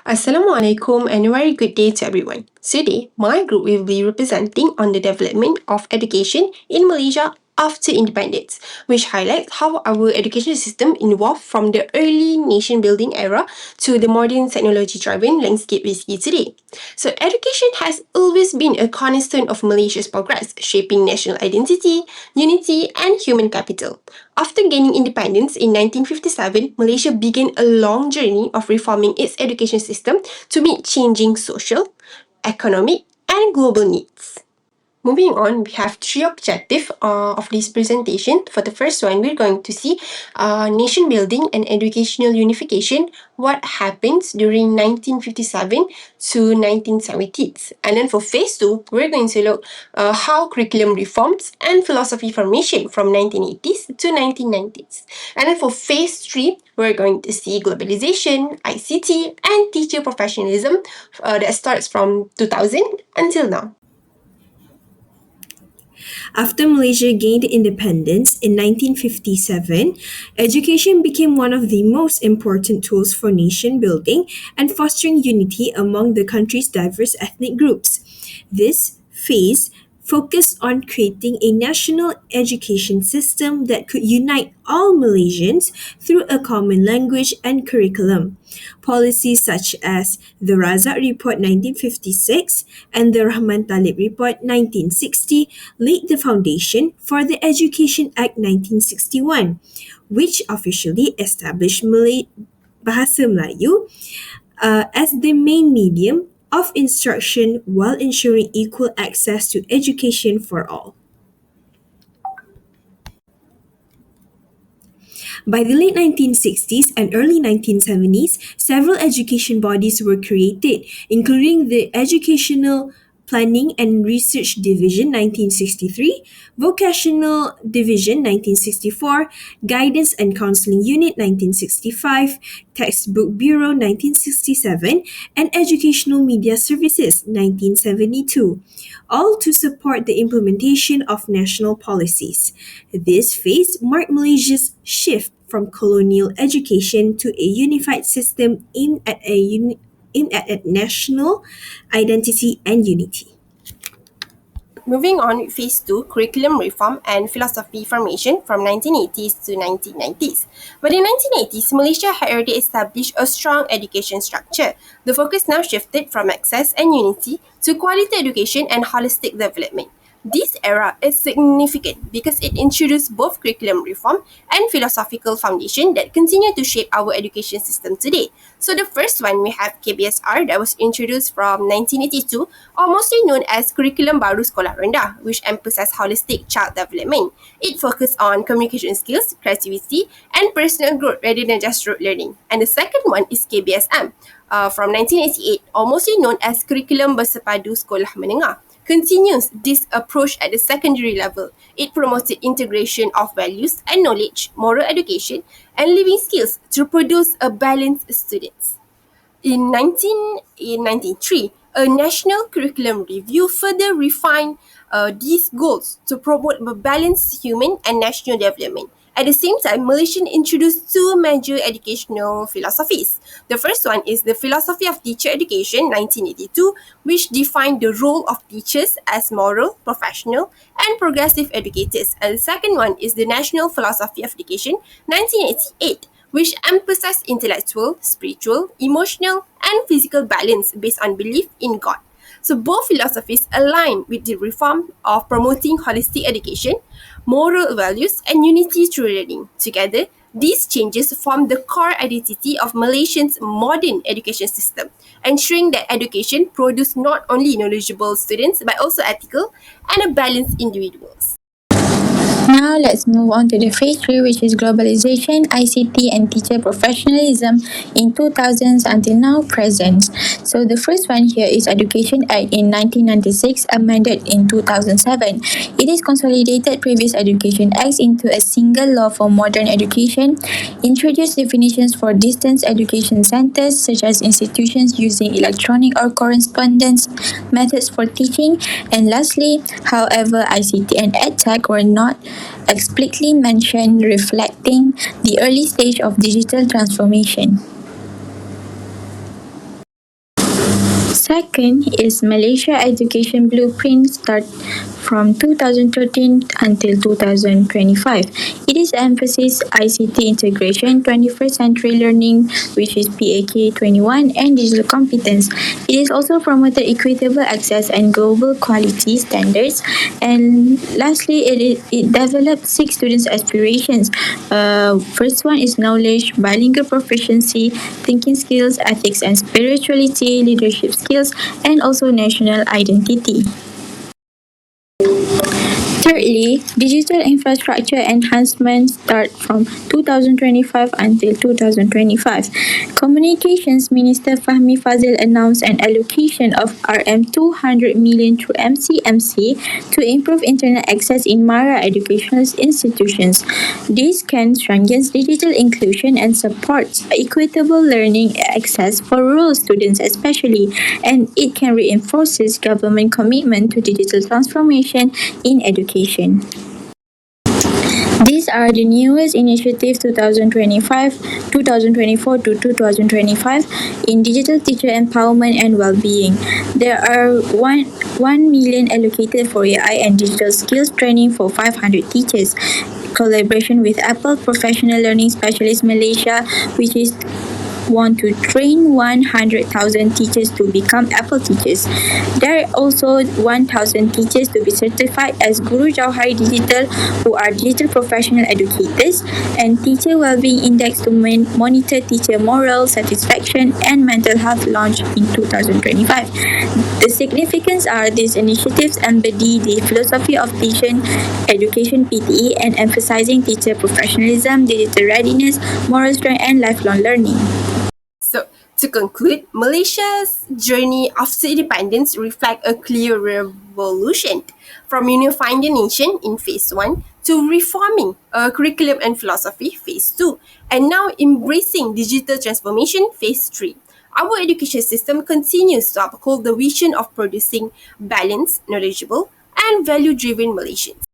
Assalamualaikum and a very good day to everyone. Today, my group will be representing on the development of education in Malaysia after independence, which highlights how our education system evolved from the early nation-building era to the modern technology-driven landscape we see today. So, education has always been a cornerstone of Malaysia's progress, shaping national identity, unity, and human capital. After gaining independence in 1957, Malaysia began a long journey of reforming its education system to meet changing social, economic, and global needs. Moving on, we have three objectives of this presentation. For the first one, we're going to see nation building and educational unification, what happens during 1957 to 1970s. And then for phase two, we're going to look how curriculum reforms and philosophy formation from 1980s to 1990s. And then for phase three, we're going to see globalization, ICT, and teacher professionalism that starts from 2000 until now. After Malaysia gained independence in 1957, education became one of the most important tools for nation building and fostering unity among the country's diverse ethnic groups. This phase focused on creating a national education system that could unite all Malaysians through a common language and curriculum. Policies such as the Razak Report 1956 and the Rahman Talib Report 1960 laid the foundation for the Education Act 1961, which officially established Bahasa Melayu as the main medium of instruction while ensuring equal access to education for all. By the late 1960s and early 1970s, several education bodies were created, including the Educational Planning and Research Division 1963, Vocational Division 1964, Guidance and Counseling Unit 1965, Textbook Bureau 1967, and Educational Media Services 1972, all to support the implementation of national policies. This phase marked Malaysia's shift from colonial education to a unified system aimed at a national identity and unity. Moving on with phase two, curriculum reform and philosophy formation from 1980s to 1990s. By the 1980s, Malaysia had already established a strong education structure. The focus now shifted from access and unity to quality education and holistic development. This era is significant because it introduced both curriculum reform and philosophical foundation that continue to shape our education system today. So the first one, we have KBSR that was introduced from 1982, or mostly known as Curriculum Baru Sekolah Rendah, which emphasized holistic child development. It focused on communication skills, creativity, and personal growth rather than just rote learning. And the second one is KBSM from 1988, or mostly known as Curriculum Bersepadu Sekolah Menengah, continues this approach at the secondary level. It promoted integration of values and knowledge, moral education, and living skills to produce a balanced students. In 1993, a national curriculum review further refined these goals to promote a balanced human and national development. At the same time, Malaysia introduced two major educational philosophies. The first one is the Philosophy of Teacher Education 1982, which defined the role of teachers as moral, professional, and progressive educators. And the second one is the National Philosophy of Education 1988, which emphasized intellectual, spiritual, emotional, and physical balance based on belief in God. So both philosophies align with the reform of promoting holistic education, moral values, and unity through learning. Together, these changes form the core identity of Malaysia's modern education system, ensuring that education produces not only knowledgeable students but also ethical and a balanced individuals. Now let's move on to the phase 3, which is globalization, ICT, and teacher professionalism in 2000s until now present. So the first one here is Education Act in 1996, amended in 2007. It is consolidated previous education acts into a single law for modern education, introduced definitions for distance education centers such as institutions using electronic or correspondence methods for teaching, and lastly, however, ICT and EdTech were not explicitly mentioned, reflecting the early stage of digital transformation. Second is Malaysia Education Blueprint start from 2013 until 2025. It is emphasis ICT integration, 21st century learning, which is PAK 21, and digital competence. It is also promoted equitable access and global quality standards. And lastly, it developed six students' aspirations. First one is knowledge, bilingual proficiency, thinking skills, ethics and spirituality, leadership skills, and also national identity. Thirdly, digital infrastructure enhancement start from 2025 until 2025. Communications Minister Fahmi Fazil announced an allocation of RM 200 million through MCMC to improve internet access in Mara educational institutions. This can strengthen digital inclusion and support equitable learning access for rural students especially, and it can reinforce government commitment to digital transformation in education. These are the newest initiatives 2024 to 2025 in digital teacher empowerment and well-being. There are 1 million allocated for AI and digital skills training for 500 teachers. Collaboration with Apple Professional Learning Specialist Malaysia, which is want to train 100,000 teachers to become Apple teachers. There are also 1,000 teachers to be certified as Guru Jauhari Digital, who are digital professional educators, and Teacher Wellbeing Index to monitor teacher moral, satisfaction, and mental health launched in 2025. The significance are these initiatives embody the philosophy of teacher education PTE and emphasizing teacher professionalism, digital readiness, moral strength, and lifelong learning. So, to conclude, Malaysia's journey after independence reflects a clear revolution from unifying the nation in phase 1 to reforming curriculum and philosophy phase 2 and now embracing digital transformation phase 3. Our education system continues to uphold the vision of producing balanced, knowledgeable, and value-driven Malaysians.